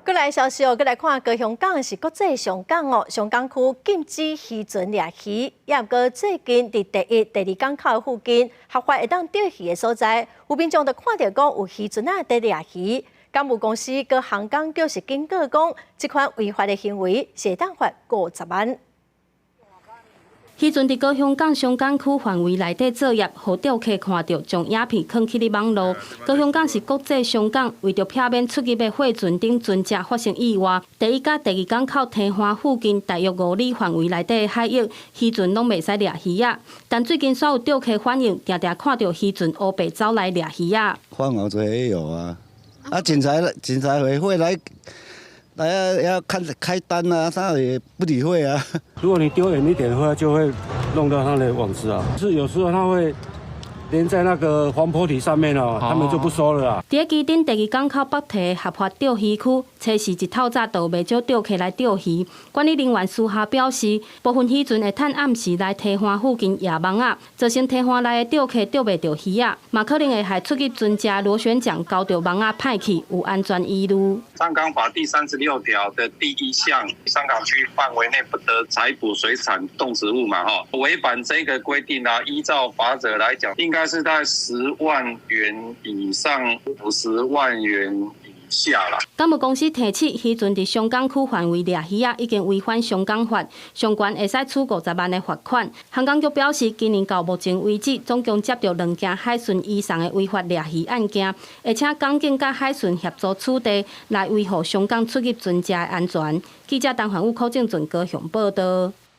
过来消息哦，过来看高雄港是国际上港哦，上港区禁止渔船掠鱼，也毋过最近伫第一、第二港口附近合法会当钓鱼的所在，有民众就看到讲有渔船在掠鱼。港务公司各航港局是警告讲，这款违法的行为是会当罚50万。 渔船伫高雄港上港区范围内底作业，互钓客看到，将影片放起伫网络。高雄港是国际上港，为着避免出入的货船顶船只发生意外，第一甲第二港口堤岸附近大约5里范围内底的海域，渔船拢袂使掠鱼啊。但最近所有钓客反映，常常看到渔船乌白走来掠鱼啊。放好这也有啊，警察会来要看开单啊，他也不理会啊。如果你丢远一点的话，就会弄到他的网子啊。是有时候他会连在那个黄坡体上面哦，他们就不收了啊。伫基顶第二港口北堤合法钓鱼区，测试一透早就袂少钓客来钓鱼。管理人员私下表示，部分渔船会趁暗时来堤岸附近野网啊，造成堤岸内的钓客钓袂到鱼啊，嘛可能会害出入船只螺旋桨交到网啊歹去，有安全疑虑。上港法第36条的第1项，上港区范围内不得采捕水产动植物嘛，违反这个规定啊，依照法则来讲，应该是在10万元以上50万元以下啦。港务公司提起渔船伫上港区范围掠鱼啊，已经违反上港法，上悬会使处50万的罚款。航港局表示，今年到目前为止，总共接到2件海巡以上的违法掠鱼案件，而且港警甲海巡协助处理，来维护上港出入船只的安全。记者陈焕武、柯正俊高雄报道。